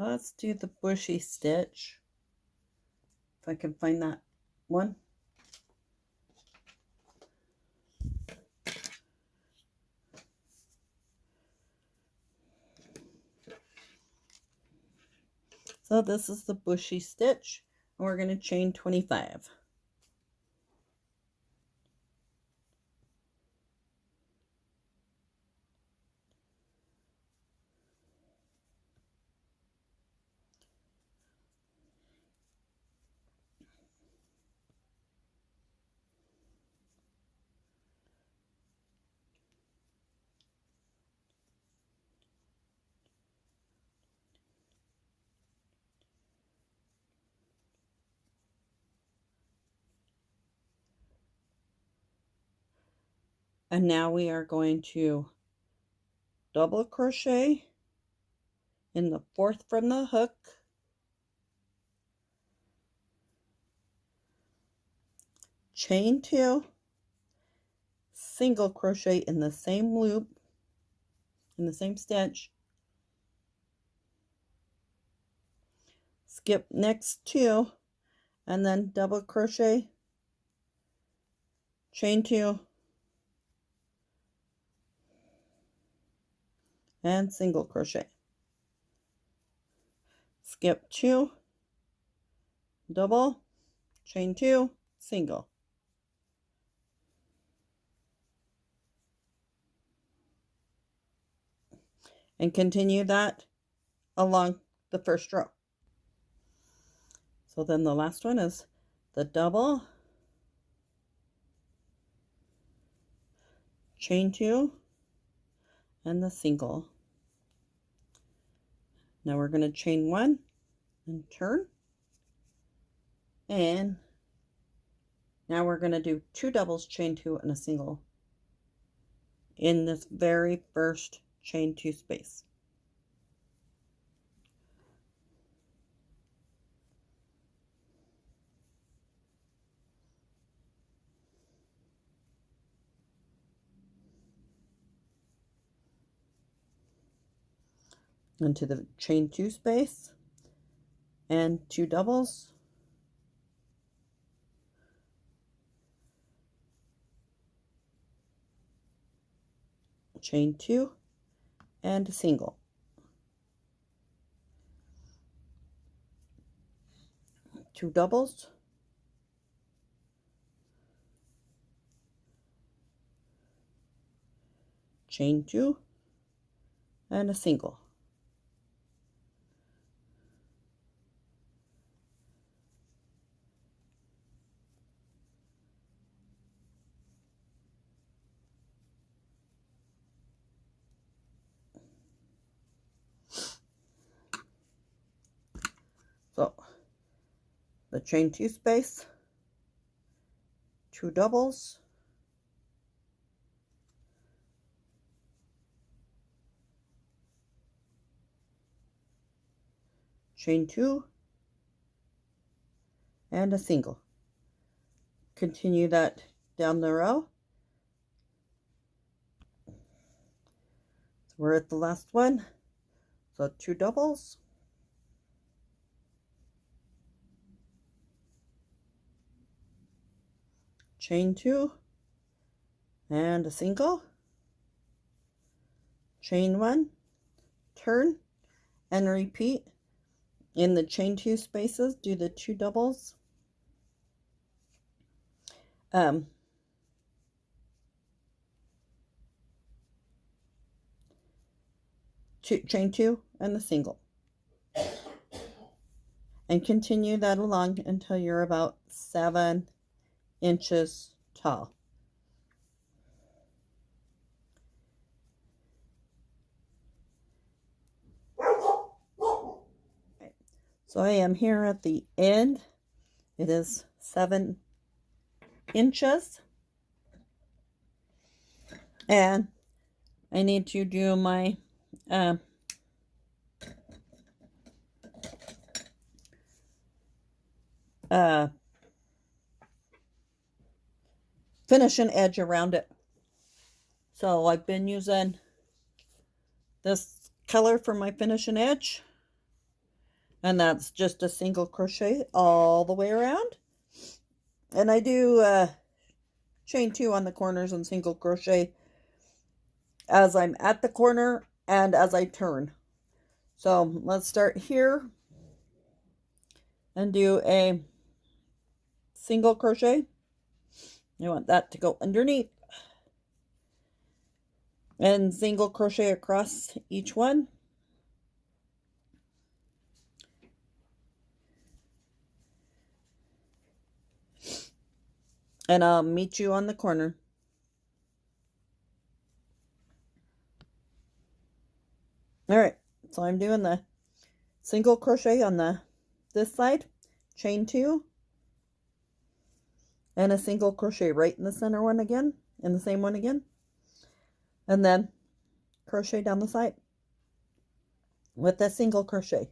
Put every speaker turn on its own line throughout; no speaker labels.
Let's do the bushy stitch. If I can find that one. So this is the bushy stitch, and we're going to chain 25. And now we are going to double crochet in the 4th from the hook, chain 2, single crochet in the same loop, in the same stitch, skip next 2, and then double crochet, chain 2, and single crochet. Skip 2, double, chain 2, single. And continue that along the first row. So then the last one is the double, chain 2, and the single. Now we're going to chain 1 and turn. And now we're going to do 2 doubles, chain 2, and a single in this very first chain 2 space. Into the chain 2 space and 2 doubles, chain 2, and a single. Two doubles, chain 2, and a single. So the chain 2 space, 2 doubles, chain 2, and a single. Continue that down the row. So we're at the last one. So 2 doubles, chain 2, and a single, chain 1, turn, and repeat. In the chain 2 spaces, do the 2 doubles, chain 2, and the single, and continue that along until you're about 7 inches tall. So I am here at the end. It is 7 inches, and I need to do my finishing edge around it. So I've been using this color for my finishing edge, And that's just a single crochet all the way around. And I do chain 2 on the corners and single crochet as I'm at the corner and as I turn. So let's start here and do a single crochet. You want that to go underneath, and single crochet across each one. And I'll meet you on the corner. All right, so I'm doing the single crochet on this side, chain 2, and a single crochet right in the center one again, in the same one again, and then crochet down the side with a single crochet.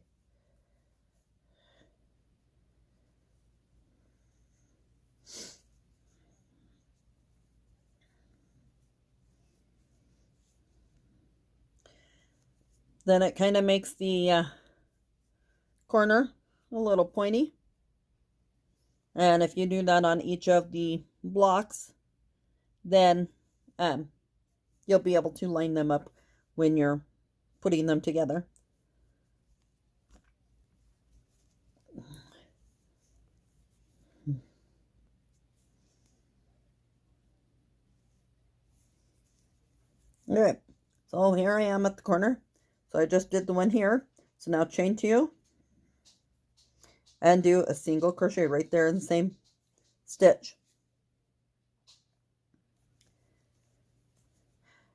Then it kind of makes the corner a little pointy. And if you do that on each of the blocks, then you'll be able to line them up when you're putting them together. All right, so here I am at the corner. So I just did the one here. So now chain 2 and do a single crochet right there in the same stitch.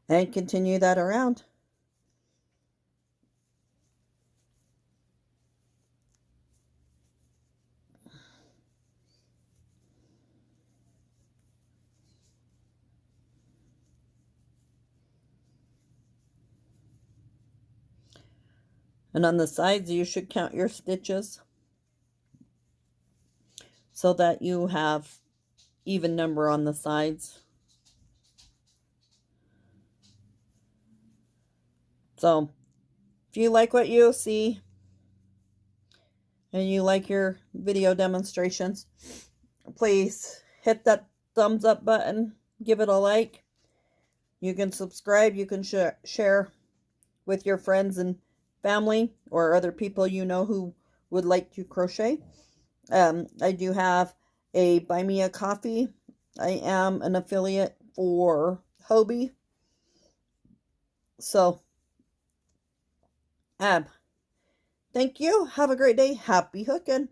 And continue that around. And on the sides, you should count your stitches so that you have even number on the sides. So if you like what you see and you like your video demonstrations, please hit that thumbs up button, give it a like. You can subscribe, you can share with your friends and family or other people you know who would like to crochet. I do have a Buy Me a Coffee. I am an affiliate for Hobie. So, thank you. Have a great day. Happy hooking.